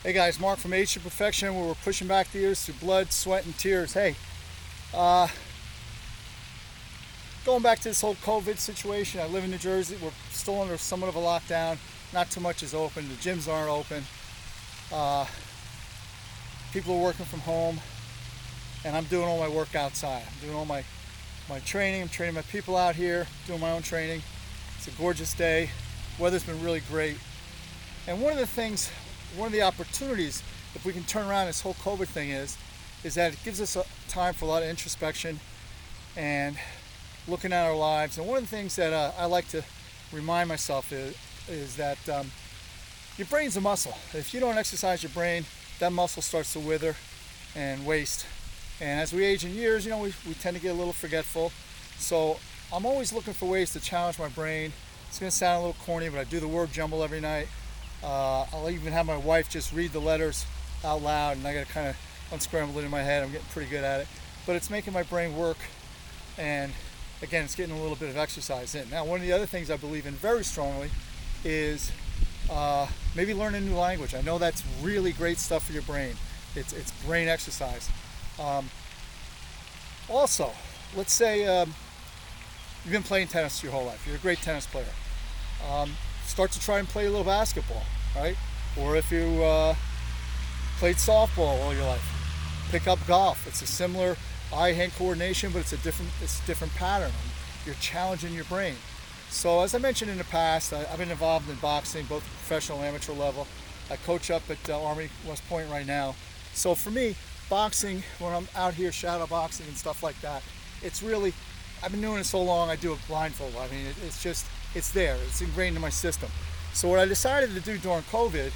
Hey guys, Mark from Age to Perfection, where we're pushing back the years through blood, sweat, and tears. Hey, uh, going back to this whole COVID situation, I live in New Jersey. We're still under somewhat of a lockdown. Not too much is open. The gyms aren't open. Uh, People are working from home, and I'm doing all my work outside. I'm doing all my training. I'm training my people out here, doing my own training. It's a gorgeous day. Weather's been really great. And one of the opportunities, if we can turn around this whole COVID thing is that it gives us a time for a lot of introspection and looking at our lives. And one of the things that I like to remind myself is that your brain's a muscle. If you don't exercise your brain, that muscle starts to wither and waste. And as we age in years, we tend to get a little forgetful. So I'm always looking for ways to challenge my brain. It's going to sound a little corny, but I do the word jumble every night. I'll even have my wife just read the letters out loud, and I got to kind of unscramble it in my head. I'm getting pretty good at it, but it's making my brain work, and again, it's getting a little bit of exercise in. Now, one of the other things I believe in very strongly is maybe learn a new language. I know that's really great stuff for your brain. It's brain exercise. Also, let's say you've been playing tennis your whole life. You're a great tennis player. Start to try and play a little basketball, right? Or if you played softball all your life, pick up golf. It's a similar eye-hand coordination, but it's a different pattern. You're challenging your brain. So as I mentioned in the past, I've been involved in boxing, both professional and amateur level. I coach up at Army West Point right now. So for me, boxing, when I'm out here shadow boxing and stuff like that, it's really, I've been doing it so long, I do it blindfold. I mean, it's there. It's ingrained in my system. So what I decided to do during COVID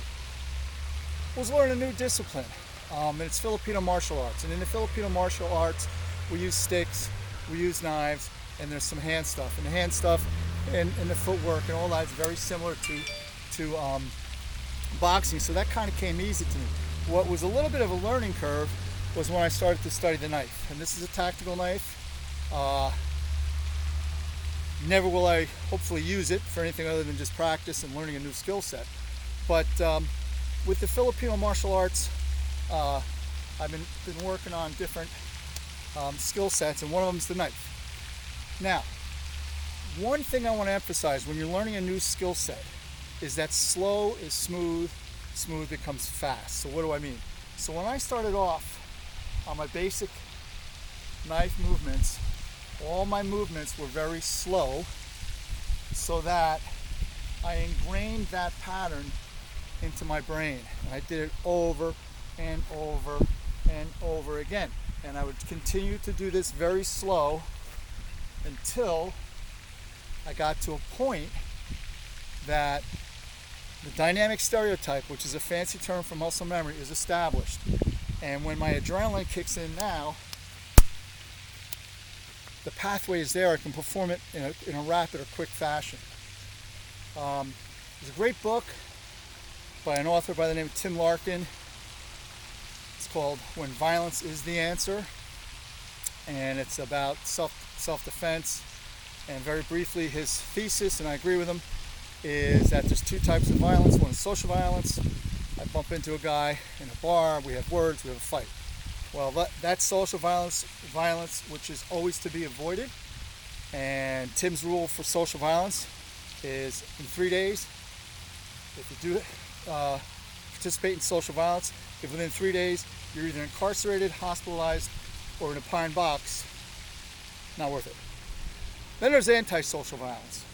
was learn a new discipline. And it's Filipino martial arts. And in the Filipino martial arts, we use sticks, we use knives, and there's some hand stuff. And the hand stuff and the footwork and all that is very similar to boxing. So that kind of came easy to me. What was a little bit of a learning curve was when I started to study the knife. And this is a tactical knife. Never will I hopefully use it for anything other than just practice and learning a new skill set. But with the Filipino martial arts, I've been working on different skill sets, and one of them is the knife. Now, one thing I want to emphasize when you're learning a new skill set is that slow is smooth, smooth becomes fast. So what do I mean? So when I started off on my basic knife movements, all my movements were very slow so that I ingrained that pattern into my brain. And I did it over and over and over again. And I would continue to do this very slow until I got to a point that the dynamic stereotype, which is a fancy term for muscle memory, is established. And when my adrenaline kicks in now, the pathway is there. I can perform it in a rapid or quick fashion. There's a great book by an author by the name of Tim Larkin. It's called When Violence is the Answer, and it's about self-defense. And very briefly, his thesis, and I agree with him, is that there's two types of violence. One is social violence. I bump into a guy in a bar, we have words, we have a fight. Well, that's social violence, which is always to be avoided. And Tim's rule for social violence is in 3 days, if you do participate in social violence, if within 3 days you're either incarcerated, hospitalized, or in a pine box, not worth it. Then there's antisocial violence.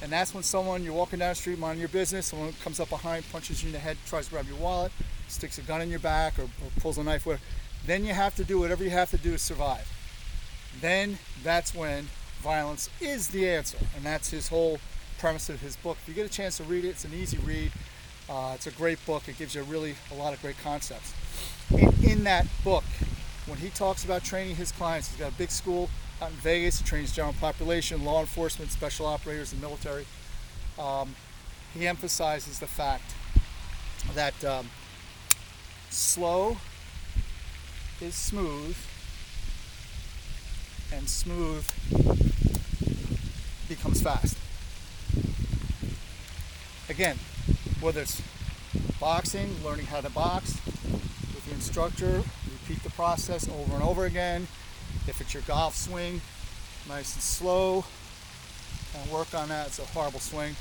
And that's when you're walking down the street, minding your business, someone comes up behind, punches you in the head, tries to grab your wallet, sticks a gun in your back, or pulls a knife, whatever. Then you have to do whatever you have to do to survive. Then that's when violence is the answer. And that's his whole premise of his book. If you get a chance to read it, it's an easy read. It's a great book. It gives you a lot of great concepts. In that book, when he talks about training his clients, he's got a big school out in Vegas. He trains general population, law enforcement, special operators, and military. He emphasizes the fact that slow is smooth, and smooth becomes fast. Again, whether it's boxing, learning how to box with your instructor. Repeat the process over and over again. If it's your golf swing, nice and slow, and work on that. It's a horrible swing.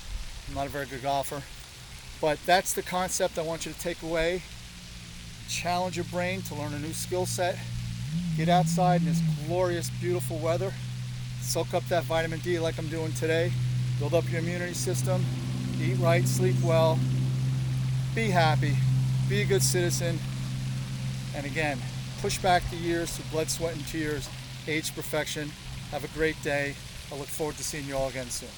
I'm not a very good golfer. But that's the concept I want you to take away. Challenge your brain to learn a new skill set. Get outside in this glorious, beautiful weather. Soak up that vitamin D like I'm doing today. Build up your immunity system. Eat right, sleep well. Be happy. Be a good citizen. And again, push back the years through blood, sweat, and tears. Age to perfection. Have a great day. I look forward to seeing you all again soon.